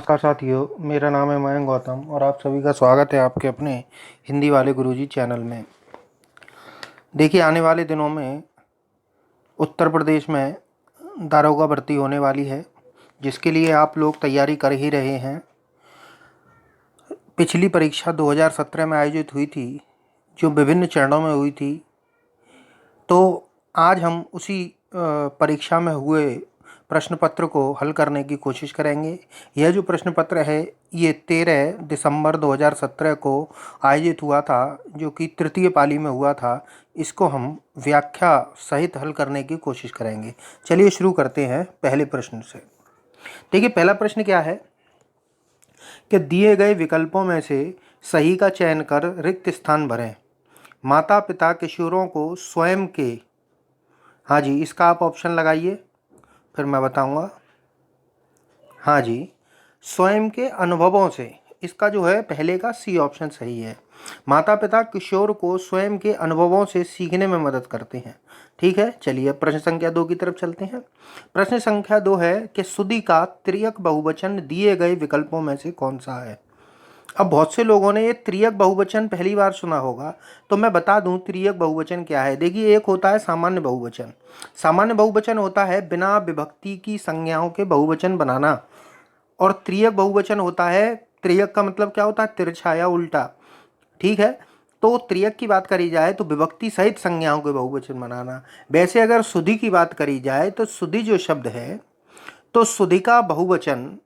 नमस्कार साथियों, मेरा नाम है मयंक गौतम और आप सभी का स्वागत है आपके अपने हिंदी वाले गुरुजी चैनल में। देखिए, आने वाले दिनों में उत्तर प्रदेश में दारोगा भर्ती होने वाली है, जिसके लिए आप लोग तैयारी कर ही रहे हैं। पिछली परीक्षा 2017 में आयोजित हुई थी, जो विभिन्न चरणों में हुई थी। तो आज हम उसी परीक्षा में हुए प्रश्न पत्र को हल करने की कोशिश करेंगे। यह जो प्रश्न पत्र है, ये 13 दिसंबर 2017 को आयोजित हुआ था, जो कि तृतीय पाली में हुआ था। इसको हम व्याख्या सहित हल करने की कोशिश करेंगे। चलिए शुरू करते हैं पहले प्रश्न से। देखिए, पहला प्रश्न क्या है कि दिए गए विकल्पों में से सही का चयन कर रिक्त स्थान भरें। माता पिता किशोरों को स्वयं के, हाँ जी, इसका आप ऑप्शन लगाइए, फिर मैं बताऊंगा। हाँ जी, स्वयं के अनुभवों से, इसका जो है पहले का सी ऑप्शन सही है। माता पिता किशोर को स्वयं के अनुभवों से सीखने में मदद करते हैं। ठीक है, चलिए प्रश्न संख्या 2 की तरफ चलते हैं। प्रश्न संख्या 2 है कि सुदी का त्रियक बहुवचन दिए गए विकल्पों में से कौन सा है। अब बहुत से लोगों ने ये त्रियक बहुवचन पहली बार सुना होगा, तो मैं बता दूं त्रियक बहुवचन क्या है। देखिए, एक होता है सामान्य बहुवचन। सामान्य बहुवचन होता है बिना विभक्ति की संज्ञाओं के बहुवचन बनाना, और त्रियक बहुवचन होता है, त्रियक का मतलब क्या होता है, तिरछा या उल्टा। ठीक है, तो त्रियक की बात करी जाए तो विभक्ति सहित संज्ञाओं के बहुवचन बनाना। वैसे अगर सुधि की बात करी जाए तो सुधि जो शब्द है, तो सुधि का बहुवचन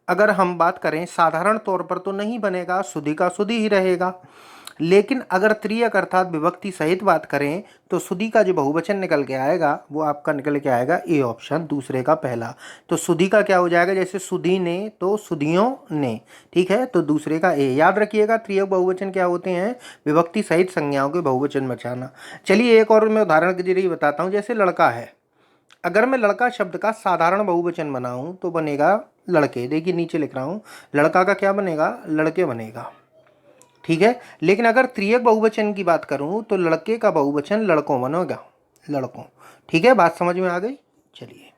अगर हम बात करें साधारण तौर पर तो नहीं बनेगा, सुधि का सुधि ही रहेगा। लेकिन अगर त्रियक अर्थात विभक्ति सहित बात करें तो सुधि का जो बहुवचन निकल के आएगा वो आपका निकल के आएगा ए ऑप्शन, दूसरे का पहला। तो सुधि का क्या हो जाएगा, जैसे सुधि ने तो सुधियों ने। ठीक है, तो दूसरे का ए। याद रखिएगा, त्रियक बहुवचन क्या होते हैं, विभक्ति सहित संज्ञाओं के बहुवचन बचाना। चलिए एक और मैं उदाहरण के जरिए बताता हूँ। जैसे लड़का है, अगर मैं लड़का शब्द का साधारण बहुवचन बनाऊं तो बनेगा लड़के। देखिए नीचे लिख रहा हूं, लड़का का क्या बनेगा, लड़के बनेगा। ठीक है, लेकिन अगर त्रियक बहुवचन की बात करूं तो लड़के का बहुवचन लड़कों बनेगा, लड़कों। ठीक है, बात समझ में आ गई। चलिए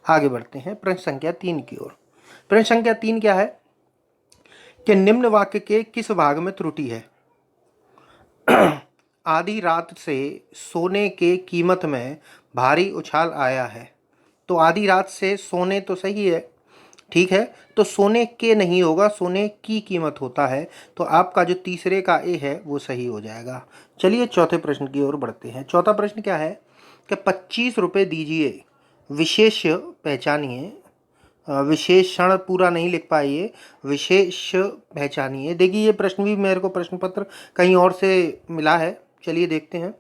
आगे बढ़ते हैं प्रश्न संख्या 3 की ओर। प्रश्न संख्या 3 क्या है कि निम्न वाक्य के किस भाग में त्रुटि है। आधी रात से सोने के कीमत में भारी उछाल आया है। तो आधी रात से सोने तो सही है, ठीक है, तो सोने के नहीं होगा, सोने की कीमत होता है। तो आपका जो तीसरे का ए है वो सही हो जाएगा। चलिए चौथे प्रश्न की ओर बढ़ते हैं। चौथा प्रश्न क्या है कि 25 रुपये दीजिए, विशेष पहचानिए, विशेषण पूरा नहीं लिख पाइए, विशेष पहचानिए। देखिए ये प्रश्न भी मेरे को प्रश्न पत्र कहीं और से मिला है। चलिए देखते हैं।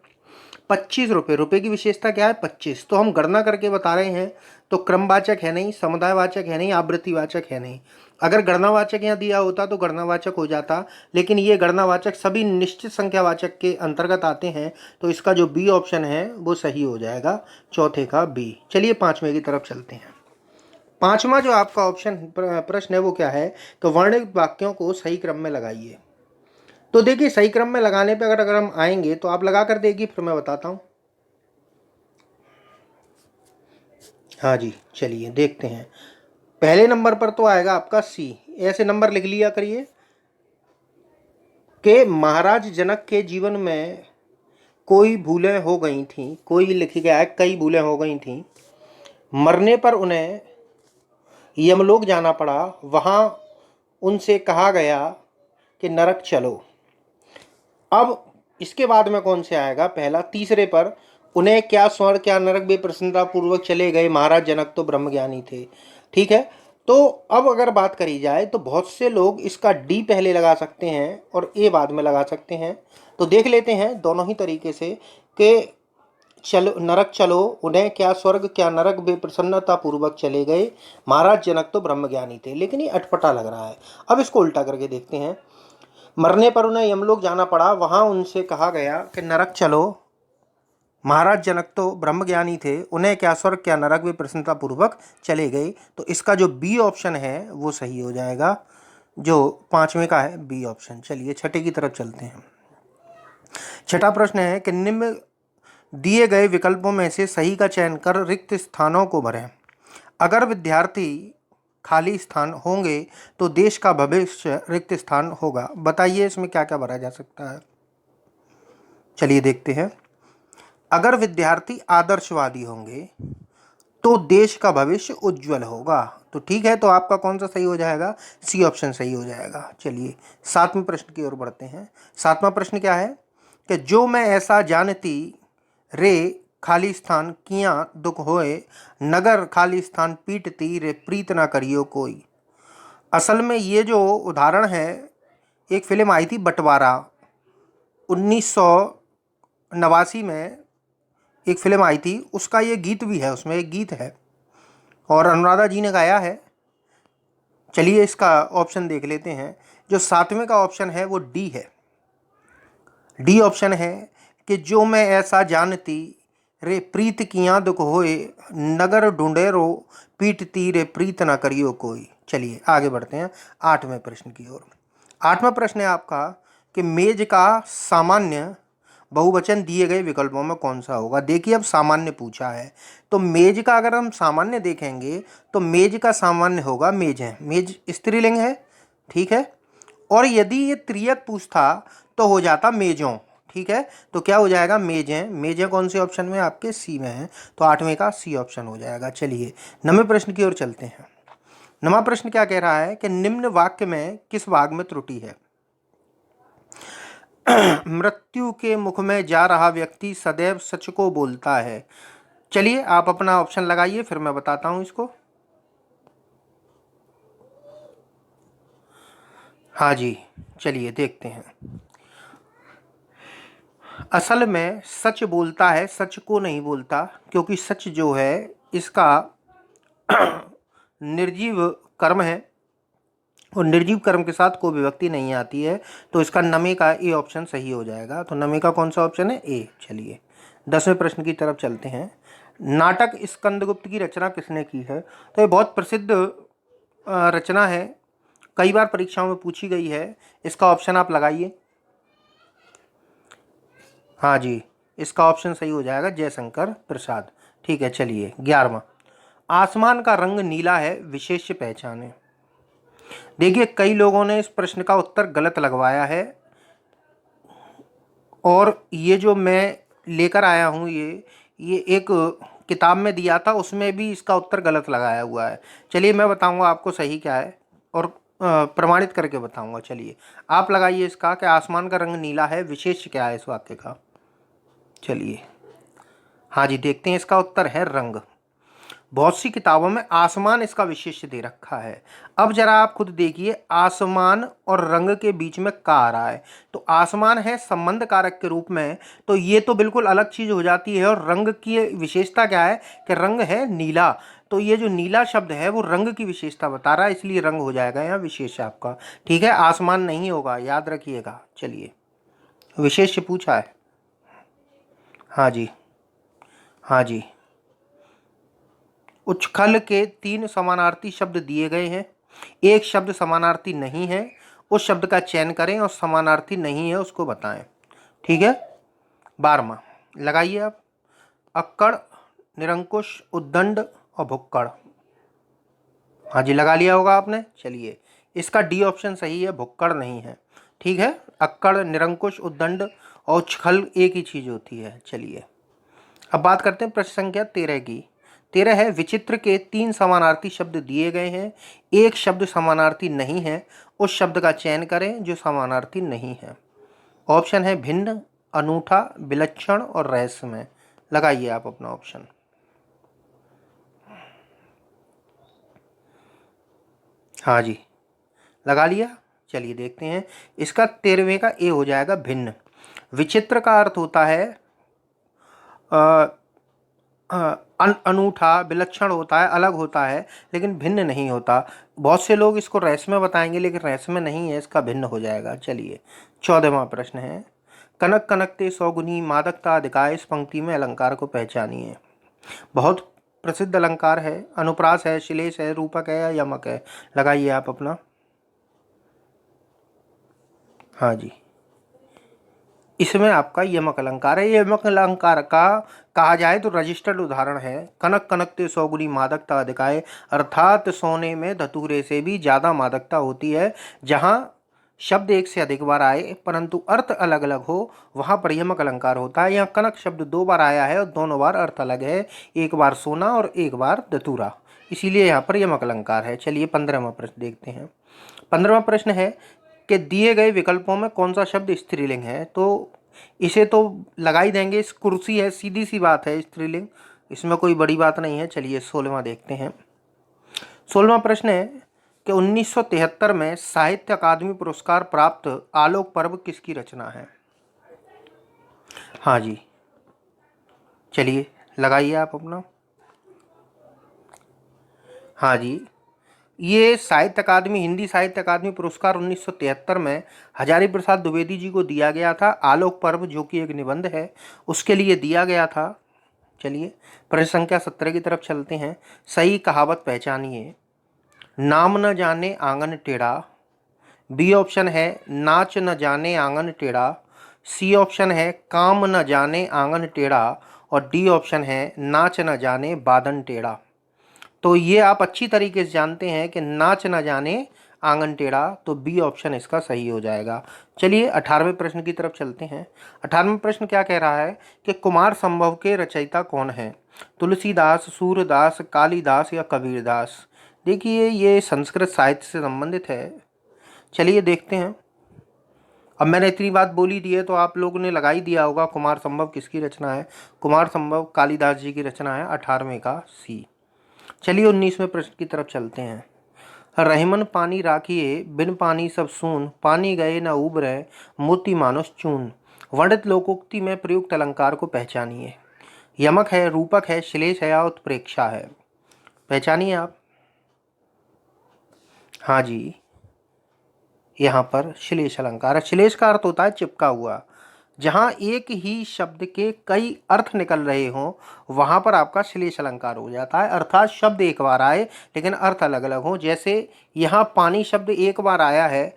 25 रुपये, रुपये की विशेषता क्या है, 25। तो हम गणना करके बता रहे हैं, तो क्रमवाचक है नहीं, समुदायवाचक है नहीं, आवृत्तिवाचक है नहीं। अगर गणनावाचक यहाँ दिया होता तो गणनावाचक हो जाता, लेकिन ये गणनावाचक सभी निश्चित संख्यावाचक के अंतर्गत आते हैं। तो इसका जो बी ऑप्शन है वो सही हो जाएगा, चौथे का बी। चलिए पांचवें की तरफ चलते हैं। पांचवा जो आपका ऑप्शन प्रश्न है वो क्या है कि वर्णित वाक्यों को सही क्रम में लगाइए। तो देखिए सही क्रम में लगाने पे अगर हम आएंगे तो आप लगा कर देखिए, फिर मैं बताता हूं। हाँ जी, चलिए देखते हैं। पहले नंबर पर तो आएगा आपका सी। ऐसे नंबर लिख लिया करिए कि महाराज जनक के जीवन में कोई भूलें हो गई थीं, कोई लिखी गया है कई भूलें हो गई थीं। मरने पर उन्हें यमलोक जाना पड़ा, वहां उनसे कहा गया कि नरक चलो। अब इसके बाद में कौन से आएगा, पहला। तीसरे पर उन्हें क्या स्वर्ग क्या नरक वे प्रसन्नता पूर्वक चले गए, महाराज जनक तो ब्रह्मज्ञानी थे। ठीक है, तो अब अगर बात करी जाए तो बहुत से लोग इसका डी पहले लगा सकते हैं और ए बाद में लगा सकते हैं। तो देख लेते हैं दोनों ही तरीके से कि चलो नरक चलो, उन्हें क्या स्वर्ग क्या नरक वे प्रसन्नता पूर्वक चले गए, महाराज जनक तो ब्रह्मज्ञानी थे। लेकिन ये अटपटा लग रहा है। अब इसको उल्टा करके देखते हैं। मरने पर उन्हें यमलोक जाना पड़ा, वहां उनसे कहा गया कि नरक चलो, महाराज जनक तो ब्रह्मज्ञानी थे, उन्हें क्या स्वर्ग क्या नरक वे प्रसन्नता पूर्वक चले गए। तो इसका जो बी ऑप्शन है वो सही हो जाएगा, जो पांचवें का है, बी ऑप्शन। चलिए छठे की तरफ चलते हैं। छठा प्रश्न है कि निम्न दिए गए विकल्पों में से सही का चयन कर रिक्त स्थानों को भरें। अगर विद्यार्थी खाली स्थान होंगे तो देश का भविष्य रिक्त स्थान होगा। बताइए इसमें क्या क्या भरा जा सकता है। चलिए देखते हैं। अगर विद्यार्थी आदर्शवादी होंगे तो देश का भविष्य उज्जवल होगा। तो ठीक है, तो आपका कौन सा सही हो जाएगा? सी ऑप्शन सही हो जाएगा। चलिए 7वें प्रश्न की ओर बढ़ते हैं। 7वां प्रश्न क्या है कि जो मैं ऐसा जानती रे खाली स्थान किया दुख होए, नगर खाली स्थान पीटती रे प्रीत ना करियो कोई। असल में ये जो उदाहरण है, एक फिल्म आई थी बंटवारा, 1989 में एक फिल्म आई थी, उसका ये गीत भी है, उसमें एक गीत है और अनुराधा जी ने गाया है। चलिए इसका ऑप्शन देख लेते हैं। जो 7वें का ऑप्शन है वो डी है। डी ऑप्शन है कि जो मैं ऐसा जानती रे प्रीत किया दुख होए, नगर ढूंढेरो पीटती रे प्रीत ना करियो कोई। चलिए आगे बढ़ते हैं 8वें प्रश्न की ओर। 8वां प्रश्न है आपका कि मेज का सामान्य बहुवचन दिए गए विकल्पों में कौन सा होगा। देखिए अब सामान्य पूछा है, तो मेज का अगर हम सामान्य देखेंगे तो मेज का सामान्य होगा मेज है। मेज स्त्रीलिंग है, ठीक है। और यदि ये त्रियक पूछता तो हो जाता मेजों, ठीक है। तो क्या हो जाएगा? मेजें। मेजें कौन से ऑप्शन में? आपके सी में है, तो 8वें का सी ऑप्शन हो जाएगा। चलिए 9वें प्रश्न की ओर चलते हैं। 9वां प्रश्न क्या कह रहा है कि निम्न वाक्य में किस भाग में त्रुटि है। मृत्यु के मुख में जा रहा व्यक्ति सदैव सच को बोलता है। चलिए आप अपना ऑप्शन लगाइए, फिर मैं बताता हूं इसको। हाँ जी, चलिए देखते हैं। असल में सच बोलता है, सच को नहीं बोलता, क्योंकि सच जो है इसका निर्जीव कर्म है और निर्जीव कर्म के साथ कोई विभक्ति नहीं आती है, तो इसका नमे का ए ऑप्शन सही हो जाएगा। तो नमे का कौन सा ऑप्शन है? ए। चलिए 10वें प्रश्न की तरफ चलते हैं। नाटक स्कंदगुप्त की रचना किसने की है। तो ये बहुत प्रसिद्ध रचना है, कई बार परीक्षाओं में पूछी गई है। इसका ऑप्शन आप लगाइए। हाँ जी, इसका ऑप्शन सही हो जाएगा जयशंकर प्रसाद। ठीक है, चलिए 11वां। आसमान का रंग नीला है, विशेष पहचान है। देखिए कई लोगों ने इस प्रश्न का उत्तर गलत लगवाया है और ये जो मैं लेकर आया हूँ ये एक किताब में दिया था, उसमें भी इसका उत्तर गलत लगाया हुआ है। चलिए मैं बताऊंगा आपको सही क्या है और प्रमाणित करके बताऊंगा। चलिए आप लगाइए इसका कि आसमान का रंग नीला है, विशेष क्या है इस वाक्य का। चलिए हाँ जी, देखते हैं इसका उत्तर है रंग। बहुत सी किताबों में आसमान इसका विशेष्य दे रखा है। अब जरा आप खुद देखिए, आसमान और रंग के बीच में का आ रहा है, तो आसमान है संबंध कारक के रूप में, तो ये तो बिल्कुल अलग चीज हो जाती है। और रंग की विशेषता क्या है कि रंग है नीला, तो ये जो नीला शब्द है वो रंग की विशेषता बता रहा है, इसलिए रंग हो जाएगा यहाँ विशेष आपका। ठीक है, आसमान नहीं होगा, याद रखिएगा। चलिए विशेष्य पूछा है। हाँ जी, हाँ जी। उच्छल के 3 समानार्थी शब्द दिए गए हैं, एक शब्द समानार्थी नहीं है, उस शब्द का चयन करें और समानार्थी नहीं है उसको बताएं। ठीक है, 12वां लगाइए आप। अक्कड़, निरंकुश, उद्दंड और भुक्कड़। हाँ जी, लगा लिया होगा आपने। चलिए इसका डी ऑप्शन सही है, भुक्कड़ नहीं है। ठीक है, अक्कड़, निरंकुश, उद्दंड और उच्छल एक ही चीज होती है। चलिए अब बात करते हैं प्रश्न संख्या 13 की। 13 है, विचित्र के 3 समानार्थी शब्द दिए गए हैं, एक शब्द समानार्थी नहीं है, उस शब्द का चयन करें जो समानार्थी नहीं है। ऑप्शन है भिन्न, अनूठा, विलक्षण और रहस्यमय। लगाइए आप अपना ऑप्शन। हाँ जी, लगा लिया। चलिए देखते हैं, इसका 13वें का ए हो जाएगा भिन्न। विचित्र का अर्थ होता है अनूठा, विलक्षण होता है, अलग होता है, लेकिन भिन्न नहीं होता। बहुत से लोग इसको रहस्यमय बताएंगे, लेकिन रहस्यमय नहीं है, इसका भिन्न हो जाएगा। चलिए 14वां प्रश्न है, कनक कनकते सौगुनी मादकता अधिकाय, इस पंक्ति में अलंकार को पहचानिए। बहुत प्रसिद्ध अलंकार है, अनुप्रास है, श्लेष है, रूपक है या यमक है। लगाइए आप अपना। हाँ जी, इसमें आपका यमक अलंकार है। यमक अलंकार का कहा जाए तो रजिस्टर्ड उदाहरण है कनक कनकते सौ गुनी मादकता अधिकाए, अर्थात सोने में धतूरे से भी ज़्यादा मादकता होती है। जहाँ शब्द एक से अधिक बार आए परंतु अर्थ अलग अलग हो वहाँ पर यमक अलंकार होता है। यहाँ कनक शब्द 2 बार आया है और दोनों बार अर्थ अलग है, एक बार सोना और एक बार धतूरा, इसीलिए यहाँ पर यमक अलंकार है। चलिए 15वां प्रश्न देखते हैं। 15वां प्रश्न है कि दिए गए विकल्पों में कौन सा शब्द स्त्रीलिंग है। तो इसे तो लगा ही देंगे, इस कुर्सी है, सीधी सी बात है स्त्रीलिंग, इसमें कोई बड़ी बात नहीं है। चलिए 16वां देखते हैं। 16वां प्रश्न है कि 1973 में साहित्य अकादमी पुरस्कार प्राप्त आलोक पर्व किसकी रचना है। हाँ जी, चलिए लगाइए आप अपना। हाँ जी, ये साहित्य अकादमी, हिंदी साहित्य अकादमी पुरस्कार 1973 में हजारी प्रसाद द्विवेदी जी को दिया गया था। आलोक पर्व जो कि एक निबंध है उसके लिए दिया गया था। चलिए प्रश्न संख्या 17 की तरफ चलते हैं। सही कहावत पहचानिए। नाम न जाने आंगन टेढ़ा, बी ऑप्शन है नाच न जाने आंगन टेढ़ा, सी ऑप्शन है काम न जाने आंगन टेढ़ा और डी ऑप्शन है नाच न जाने बादन टेढ़ा। तो ये आप अच्छी तरीके से जानते हैं कि नाच न जाने आंगन टेढ़ा, तो बी ऑप्शन इसका सही हो जाएगा। चलिए 18वें प्रश्न की तरफ चलते हैं। 18वां प्रश्न क्या कह रहा है कि कुमार संभव के रचयिता कौन है। तुलसीदास, सूरदास, कालिदास या कबीरदास। देखिए ये संस्कृत साहित्य से संबंधित है। चलिए देखते हैं। अब मैंने इतनी बात बोली दी है तो आप लोगों ने लगा ही दिया होगा कुमार संभव किसकी रचना है। कुमार संभव कालिदास जी की रचना है। 18वें का सी। चलिए 19वें प्रश्न की तरफ चलते हैं। रहीमन पानी राखिए बिन पानी सब सून, पानी गए न उबरे मोती मानुष चून। वर्णित लोकोक्ति में प्रयुक्त अलंकार को पहचानिए। यमक है, रूपक है, श्लेष है या उत्प्रेक्षा है। पहचानिए आप। हाँ जी, यहाँ पर श्लेष अलंकार है। श्लेष का अर्थ होता है चिपका हुआ। जहाँ एक ही शब्द के कई अर्थ निकल रहे हों वहाँ पर आपका श्लेष अलंकार हो जाता है, अर्थात शब्द एक बार आए लेकिन अर्थ अलग अलग हों। जैसे यहाँ पानी शब्द एक बार आया है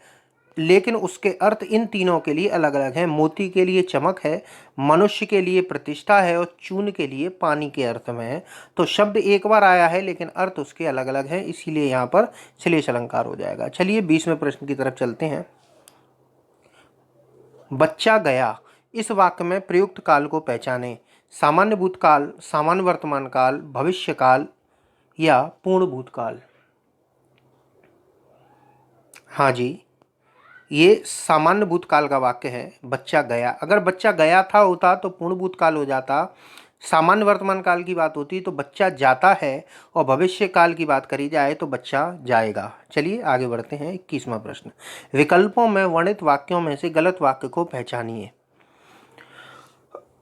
लेकिन उसके अर्थ इन तीनों के लिए अलग अलग हैं। मोती के लिए चमक है, मनुष्य के लिए प्रतिष्ठा है और चून के लिए पानी के अर्थ में है। तो शब्द एक बार आया है लेकिन अर्थ उसके अलग अलग हैं, इसीलिए यहाँ पर श्लेष अलंकार हो जाएगा। चलिए 20वें प्रश्न की तरफ चलते हैं। बच्चा गया इस वाक्य में प्रयुक्त काल को पहचाने। सामान्य भूतकाल, सामान्य वर्तमान काल, भविष्य काल या पूर्ण भूतकाल। हाँ जी, ये सामान्य भूतकाल का वाक्य है। बच्चा गया, अगर बच्चा गया था होता तो पूर्ण भूतकाल हो जाता। सामान्य वर्तमान काल की बात होती तो बच्चा जाता है और भविष्य काल की बात करी जाए तो बच्चा जाएगा। चलिए आगे बढ़ते हैं। 21वां प्रश्न। विकल्पों में वर्णित वाक्यों में से गलत वाक्य को पहचानिए।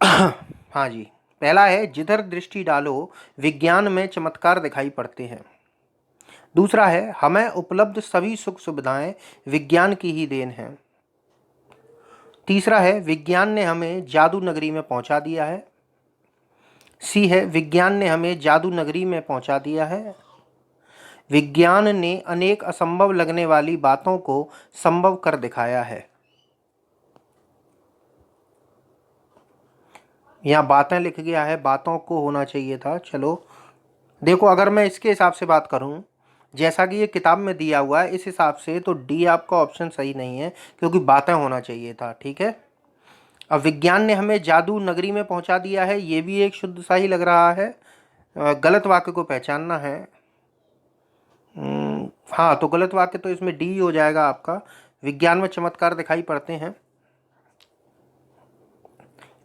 हाँ जी, पहला है जिधर दृष्टि डालो विज्ञान में चमत्कार दिखाई पड़ते हैं। दूसरा है हमें उपलब्ध सभी सुख सुविधाएं विज्ञान की ही देन है। तीसरा है विज्ञान ने हमें जादू नगरी में पहुंचा दिया है। सी है विज्ञान ने हमें जादू नगरी में पहुंचा दिया है। विज्ञान ने अनेक असंभव लगने वाली बातों को संभव कर दिखाया है। यहाँ बातें लिख गया है, बातों को होना चाहिए था। चलो देखो, अगर मैं इसके हिसाब से बात करूं जैसा कि ये किताब में दिया हुआ है इस हिसाब से तो डी आपका ऑप्शन सही नहीं है, क्योंकि बातें होना चाहिए था। ठीक है, अब विज्ञान ने हमें जादू नगरी में पहुंचा दिया है, ये भी एक शुद्ध सा ही लग रहा है। गलत वाक्य को पहचानना है। हाँ, तो गलत वाक्य तो इसमें डी हो जाएगा आपका। विज्ञान में चमत्कार दिखाई पड़ते हैं,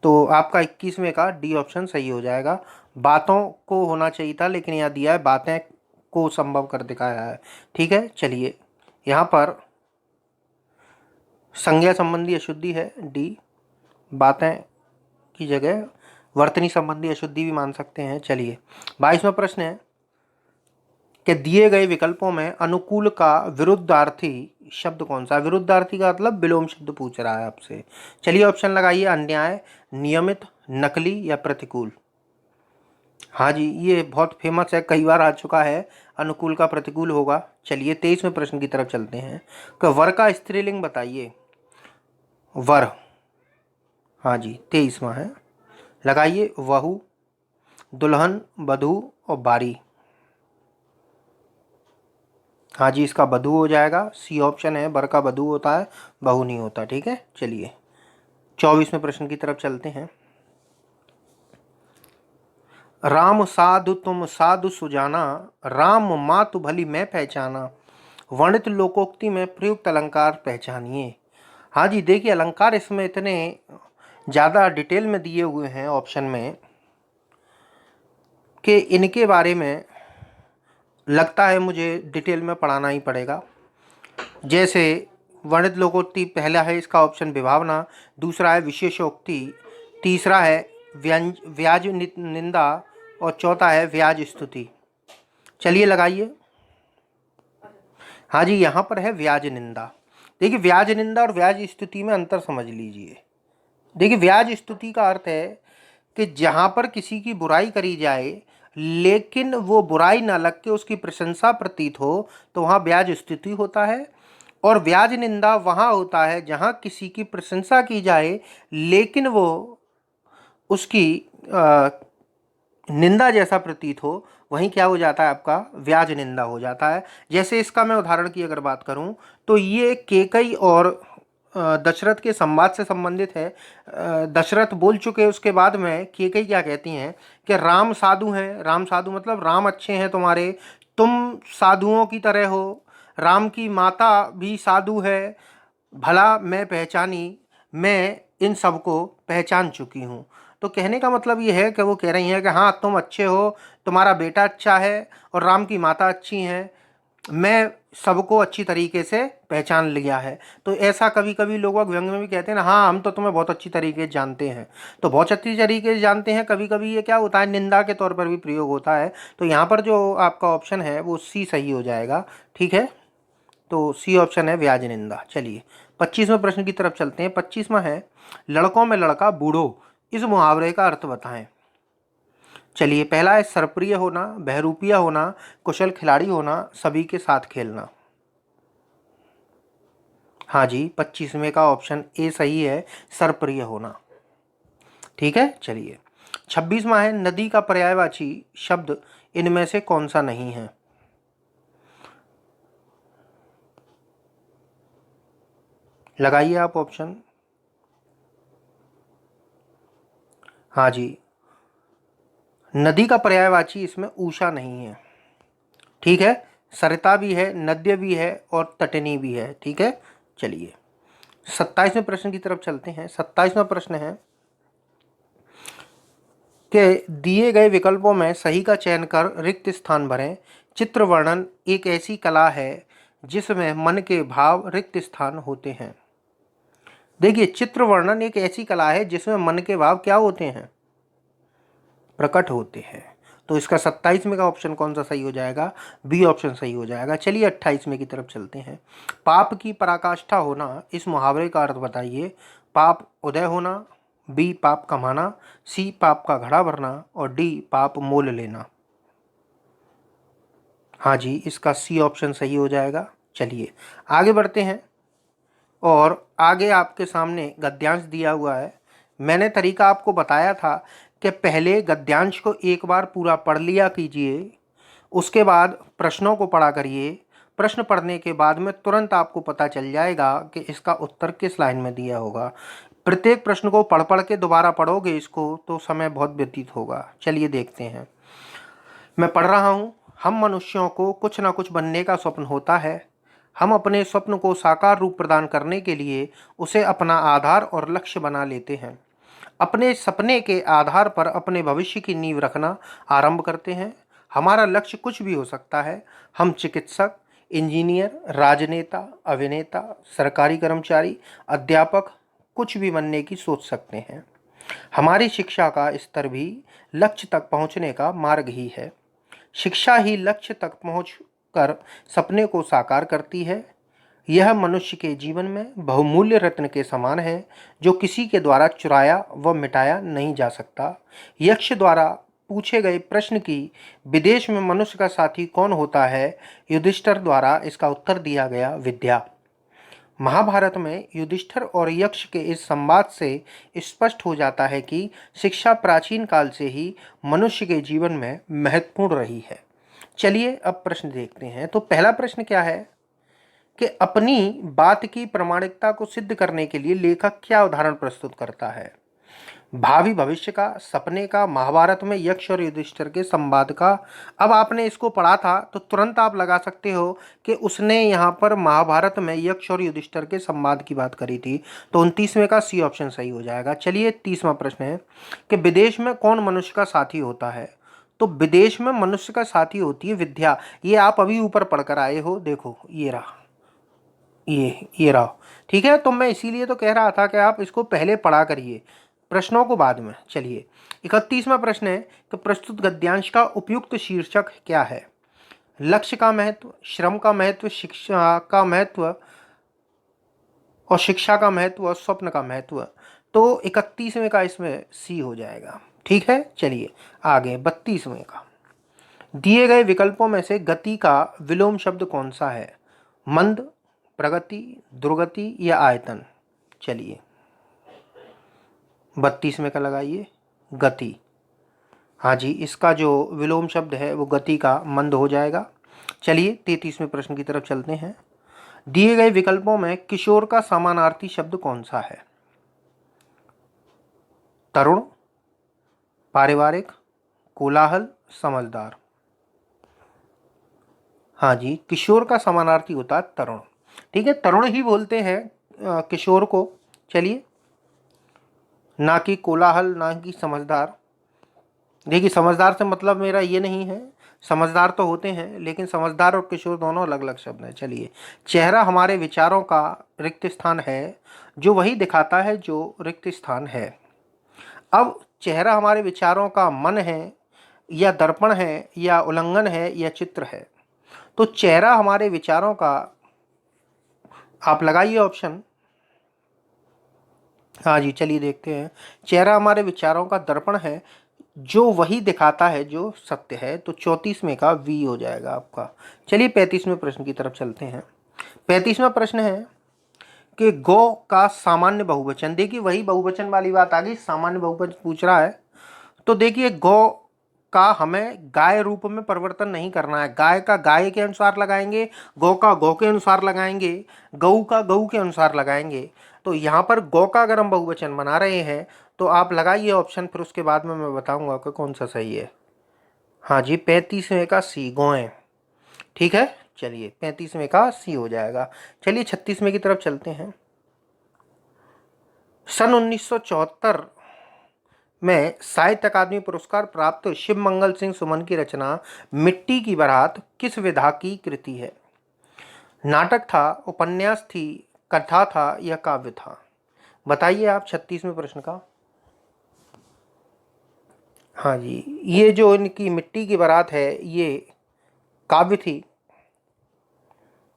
तो आपका 21वें का डी ऑप्शन सही हो जाएगा। बातों को होना चाहिए था लेकिन यहाँ दिया है बातें को संभव कर दिखाया है। ठीक है, चलिए यहाँ पर संज्ञा संबंधी अशुद्धि है डी, बातें की जगह वर्तनी संबंधी अशुद्धि भी मान सकते हैं। चलिए 22वां प्रश्न है कि दिए गए विकल्पों में अनुकूल का विरुद्धार्थी शब्द कौन सा। विरुद्धार्थी का मतलब विलोम शब्द पूछ रहा है आपसे। चलिए ऑप्शन लगाइए। अन्याय, नियमित, नकली या प्रतिकूल। हाँ जी, ये बहुत फेमस है, कई बार आ चुका है। अनुकूल का प्रतिकूल होगा। चलिए 23वें प्रश्न की तरफ चलते हैं कि वर का स्त्रीलिंग बताइए। वर, हाँ जी 23वां है। लगाइए, वहू, दुल्हन, बधू और बारी। हाँ जी, इसका बधू हो जाएगा। सी ऑप्शन है, बर का बधू होता है, बहू नहीं होता। ठीक है, चलिए 24वें प्रश्न की तरफ चलते हैं। राम साधु तुम साधु सुजाना, राम मातु भली मैं पहचाना, वर्णित लोकोक्ति में प्रयुक्त अलंकार पहचानिए। हाँ जी, देखिए अलंकार इसमें इतने ज़्यादा डिटेल में दिए हुए हैं ऑप्शन में कि इनके बारे में लगता है मुझे डिटेल में पढ़ाना ही पड़ेगा। जैसे वर्णित लोकोक्ति पहला है इसका ऑप्शन विभावना, दूसरा है विशेषोक्ति, तीसरा है व्याज निंदा और चौथा है व्याज स्तुति। चलिए लगाइए। हाँ जी, यहाँ पर है व्याज निंदा। देखिए व्याज निंदा और व्याज स्तुति में अंतर समझ लीजिए। देखिए व्याज स्तुति का अर्थ है कि जहाँ पर किसी की बुराई करी जाए लेकिन वो बुराई ना लग के उसकी प्रशंसा प्रतीत हो तो वहाँ व्याज स्तुति होता है। और व्याज निंदा वहाँ होता है जहाँ किसी की प्रशंसा की जाए लेकिन वो उसकी निंदा जैसा प्रतीत हो, वहीं क्या हो जाता है, आपका व्याज निंदा हो जाता है। जैसे इसका मैं उदाहरण की अगर बात करूं तो ये केकई और दशरथ के संवाद से संबंधित है। दशरथ बोल चुके उसके बाद में केकई क्या कहती हैं कि राम साधु हैं। राम साधु मतलब राम अच्छे हैं तुम्हारे, तुम साधुओं की तरह हो, राम की माता भी साधु है, भला मैं पहचानी, मैं इन सबको पहचान चुकी हूँ। तो कहने का मतलब ये है कि वो कह रही हैं कि हाँ तुम अच्छे हो, तुम्हारा बेटा अच्छा है और राम की माता अच्छी हैं, मैं सबको अच्छी तरीके से पहचान लिया है। तो ऐसा कभी कभी लोग व्यंग में भी कहते हैं ना, हाँ हम तो तुम्हें बहुत अच्छी तरीके से जानते हैं। तो बहुत अच्छी तरीके से जानते हैं, कभी कभी ये क्या होता है निंदा के तौर पर भी प्रयोग होता है। तो यहाँ पर जो आपका ऑप्शन है वो सी सही हो जाएगा। ठीक है, तो सी ऑप्शन है व्याज निंदा। चलिए 25वें प्रश्न की तरफ चलते हैं। 25वां है, लड़कों में लड़का बूढ़ो, इस मुहावरे का अर्थ बताएं। चलिए पहला है सरप्रिय होना, बहरूपिया होना, कुशल खिलाड़ी होना, सभी के साथ खेलना। हाँ जी 25वें का ऑप्शन ए सही है, सरप्रिय होना। ठीक है, चलिए 26वां है, नदी का पर्यायवाची शब्द इनमें से कौन सा नहीं है। लगाइए आप ऑप्शन। हाँ जी, नदी का पर्यायवाची इसमें उषा नहीं है। ठीक है, सरिता भी है, नद्य भी है और तटनी भी है। ठीक है, चलिए 27वें प्रश्न की तरफ चलते हैं। 27वां प्रश्न है कि दिए गए विकल्पों में सही का चयन कर रिक्त स्थान भरें। चित्र वर्णन एक ऐसी कला है जिसमें मन के भाव रिक्त स्थान होते हैं। देखिए चित्र वर्णन एक ऐसी कला है जिसमें मन के भाव क्या होते हैं, प्रकट होते हैं। तो इसका 27वें का ऑप्शन कौन सा सही हो जाएगा, बी ऑप्शन सही हो जाएगा। चलिए 28वें की तरफ चलते हैं। पाप की पराकाष्ठा होना, इस मुहावरे का अर्थ बताइए। पाप उदय होना, बी पाप कमाना, सी पाप का घड़ा भरना और डी पाप मोल लेना। हाँ जी, इसका सी ऑप्शन सही हो जाएगा। चलिए आगे बढ़ते हैं और आगे आपके सामने गद्यांश दिया हुआ है। मैंने तरीका आपको बताया था कि पहले गद्यांश को एक बार पूरा पढ़ लिया कीजिए, उसके बाद प्रश्नों को पढ़ा करिए। प्रश्न पढ़ने के बाद में तुरंत आपको पता चल जाएगा कि इसका उत्तर किस लाइन में दिया होगा। प्रत्येक प्रश्न को पढ़ पढ़ के दोबारा पढ़ोगे इसको तो समय बहुत व्यतीत होगा। चलिए देखते हैं, मैं पढ़ रहा हूँ। हम मनुष्यों को कुछ ना कुछ बनने का स्वप्न होता है। हम अपने स्वप्न को साकार रूप प्रदान करने के लिए उसे अपना आधार और लक्ष्य बना लेते हैं। अपने सपने के आधार पर अपने भविष्य की नींव रखना आरंभ करते हैं। हमारा लक्ष्य कुछ भी हो सकता है। हम चिकित्सक, इंजीनियर, राजनेता, अभिनेता, सरकारी कर्मचारी, अध्यापक, कुछ भी बनने की सोच सकते हैं। हमारी शिक्षा का स्तर भी लक्ष्य तक पहुंचने का मार्ग ही है। शिक्षा ही लक्ष्य तक पहुंच कर सपने को साकार करती है। यह मनुष्य के जीवन में बहुमूल्य रत्न के समान है जो किसी के द्वारा चुराया व मिटाया नहीं जा सकता। यक्ष द्वारा पूछे गए प्रश्न की विदेश में मनुष्य का साथी कौन होता है, युधिष्ठिर द्वारा इसका उत्तर दिया गया विद्या। महाभारत में युधिष्ठिर और यक्ष के इस संवाद से स्पष्ट हो जाता है कि शिक्षा प्राचीन काल से ही मनुष्य के जीवन में महत्वपूर्ण रही है। चलिए अब प्रश्न देखते हैं। तो पहला प्रश्न क्या है कि अपनी बात की प्रामाणिकता को सिद्ध करने के लिए लेखक क्या उदाहरण प्रस्तुत करता है? भावी भविष्य का, सपने का, महाभारत में यक्ष और युधिष्ठिर के संवाद का। अब आपने इसको पढ़ा था तो तुरंत आप लगा सकते हो कि उसने यहाँ पर महाभारत में यक्ष और युधिष्ठिर के संवाद की बात करी थी। तो 29वें का सी ऑप्शन सही हो जाएगा। चलिए 30वां प्रश्न है कि विदेश में कौन मनुष्य का साथी होता है? तो विदेश में मनुष्य का साथी होती है विद्या। ये आप अभी ऊपर पढ़कर आए हो, देखो ये रहा, ये रहा। ठीक है, तो मैं इसीलिए तो कह रहा था कि आप इसको पहले पढ़ा करिए, प्रश्नों को बाद में। चलिए 31वां प्रश्न है कि प्रस्तुत गद्यांश का उपयुक्त शीर्षक क्या है? लक्ष्य का महत्व, श्रम का महत्व, शिक्षा का महत्व और शिक्षा का महत्व और स्वप्न का महत्व। तो 31वें का इसमें सी हो जाएगा। ठीक है, चलिए आगे 32वें का। दिए गए विकल्पों में से गति का विलोम शब्द कौन सा है? मंद, प्रगति, दुर्गति या आयतन? चलिए 32वें का लगाइए, गति। हाँ जी, इसका जो विलोम शब्द है वो गति का मंद हो जाएगा। चलिए 33वें प्रश्न की तरफ चलते हैं। दिए गए विकल्पों में किशोर का समानार्थी शब्द कौन सा है? तरुण, पारिवारिक, कोलाहल, समझदार? हाँ जी, किशोर का समानार्थी होता है तरुण। ठीक है, तरुण ही बोलते हैं किशोर को। चलिए, ना कि कोलाहल, ना कि समझदार। देखिए, समझदार से मतलब मेरा ये नहीं है, समझदार तो होते हैं लेकिन समझदार और किशोर दोनों अलग अलग शब्द हैं। चलिए, चेहरा हमारे विचारों का रिक्त स्थान है जो वही दिखाता है जो रिक्त स्थान है। अब चेहरा हमारे विचारों का मन है या दर्पण है या उल्लंघन है या चित्र है? तो चेहरा हमारे विचारों का, आप लगाइए ऑप्शन। हाँ जी, चलिए देखते हैं। चेहरा हमारे विचारों का दर्पण है जो वही दिखाता है जो सत्य है। तो 34वें का वी हो जाएगा आपका। चलिए 35वें प्रश्न की तरफ चलते हैं। 35वां प्रश्न है कि गौ का सामान्य बहुवचन। देखिए, वही बहुवचन वाली बात आ गई, सामान्य बहुवचन पूछ रहा है। तो देखिए, गौ का हमें गाय रूप में परिवर्तन नहीं करना है। गाय का गाय के अनुसार लगाएंगे, गौ का गौ के अनुसार लगाएंगे, गऊ का गऊ के अनुसार लगाएंगे। तो यहाँ पर गौ का अगर हम बहुवचन बना रहे हैं तो आप लगाइए ऑप्शन, फिर उसके बाद में मैं बताऊंगा कि कौन सा सही है। हाँ जी, 35वें का सी, गौएं। ठीक है, चलिए 35वें का सी हो जाएगा। चलिए 36वें की तरफ चलते हैं। सन 1974 में साहित्य अकादमी पुरस्कार प्राप्त शिव मंगल सिंह सुमन की रचना मिट्टी की बारात किस विधा की कृति है? नाटक था, उपन्यास थी, कथा था या काव्य था? बताइए आप 36वें प्रश्न का। हाँ जी, ये जो इनकी मिट्टी की बारात है ये काव्य थी।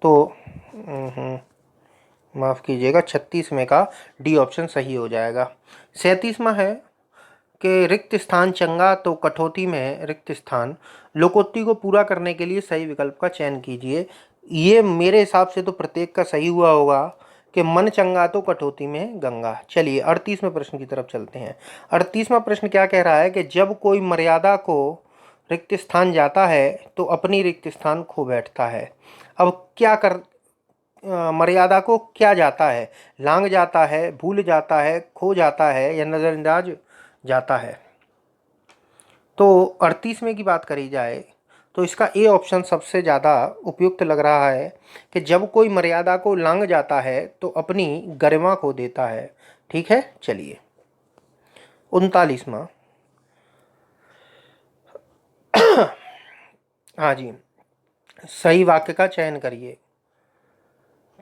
तो माफ़ कीजिएगा, 36वें का डी ऑप्शन सही हो जाएगा। 37वां है कि रिक्त स्थान चंगा तो कठौती में रिक्त स्थान। लोकोक्ति को पूरा करने के लिए सही विकल्प का चयन कीजिए। ये मेरे हिसाब से तो प्रत्येक का सही हुआ होगा कि मन चंगा तो कठौती में गंगा। चलिए 38वें प्रश्न की तरफ चलते हैं। 38वां प्रश्न क्या कह रहा है कि जब कोई मर्यादा को रिक्त स्थान जाता है तो अपनी रिक्त स्थान खो बैठता है। अब क्या कर मर्यादा को क्या जाता है? लांग जाता है, भूल जाता है, खो जाता है या नज़रअंदाज जाता है? तो 38वें की बात करी जाए तो इसका ए ऑप्शन सबसे ज़्यादा उपयुक्त लग रहा है कि जब कोई मर्यादा को लांग जाता है तो अपनी गरिमा खो देता है। ठीक है, चलिए 39वां। हाँ जी, सही वाक्य का चयन करिए।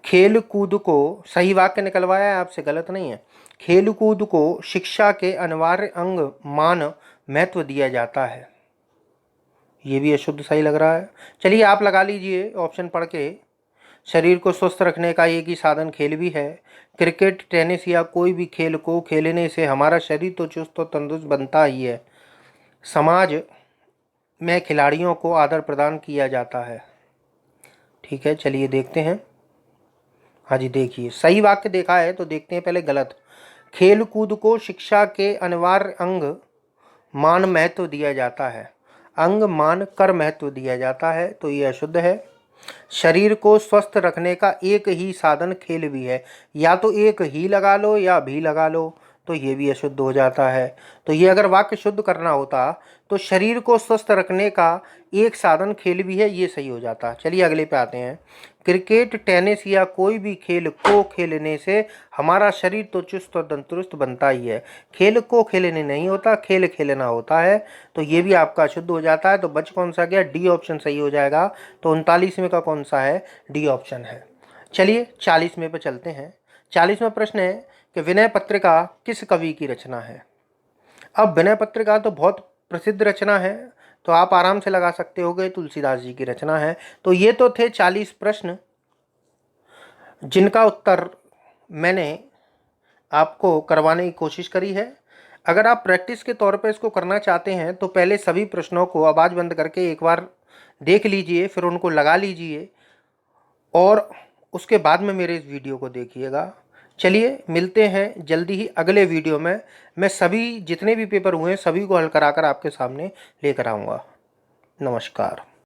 खेल कूद को, सही वाक्य निकलवाया है आपसे, गलत नहीं है। खेल कूद को शिक्षा के अनिवार्य अंग मान महत्व दिया जाता है। ये भी अशुद्ध सही लग रहा है। चलिए आप लगा लीजिए ऑप्शन पढ़ के। शरीर को स्वस्थ रखने का एक ही साधन खेल भी है। क्रिकेट, टेनिस या कोई भी खेल को खेलने से हमारा शरीर तो चुस्त और तंदुरुस्त बनता ही है, समाज में खिलाड़ियों को आदर प्रदान किया जाता है। ठीक है, चलिए देखते हैं। हाँ जी, देखिए सही वाक्य देखा है तो देखते हैं पहले गलत। खेल कूद को शिक्षा के अनिवार्य अंग मान महत्व दिया जाता है, अंग मान कर महत्व दिया जाता है, तो ये अशुद्ध है। शरीर को स्वस्थ रखने का एक ही साधन खेल भी है, या तो एक ही लगा लो या भी लगा लो, तो ये भी अशुद्ध हो जाता है। तो ये अगर वाक्य शुद्ध करना होता तो शरीर को स्वस्थ रखने का एक साधन खेल भी है, ये सही हो जाता। चलिए अगले पे आते हैं। क्रिकेट, टेनिस या कोई भी खेल को खेलने से हमारा शरीर तो चुस्त और तंदुरुस्त बनता ही है। खेल को खेलने नहीं होता, खेल खेलना होता है, तो ये भी आपका अशुद्ध हो जाता है। तो बच कौन सा गया? डी ऑप्शन सही हो जाएगा। तो 39वें का कौन सा है? डी ऑप्शन है। चलिए 40वें पे चलते हैं। 40वां प्रश्न है कि विनय पत्रिका किस कवि की रचना है? अब विनय पत्रिका तो बहुत प्रसिद्ध रचना है, तो आप आराम से लगा सकते हो गए तुलसीदास जी की रचना है। तो ये तो थे 40 प्रश्न जिनका उत्तर मैंने आपको करवाने की कोशिश करी है। अगर आप प्रैक्टिस के तौर पे इसको करना चाहते हैं तो पहले सभी प्रश्नों को आवाज़ बंद करके एक बार देख लीजिए, फिर उनको लगा लीजिए और उसके बाद में मेरे इस वीडियो को देखिएगा। चलिए मिलते हैं जल्दी ही अगले वीडियो में। मैं सभी जितने भी पेपर हुए हैं सभी को हल कराकर आपके सामने लेकर आऊँगा। नमस्कार।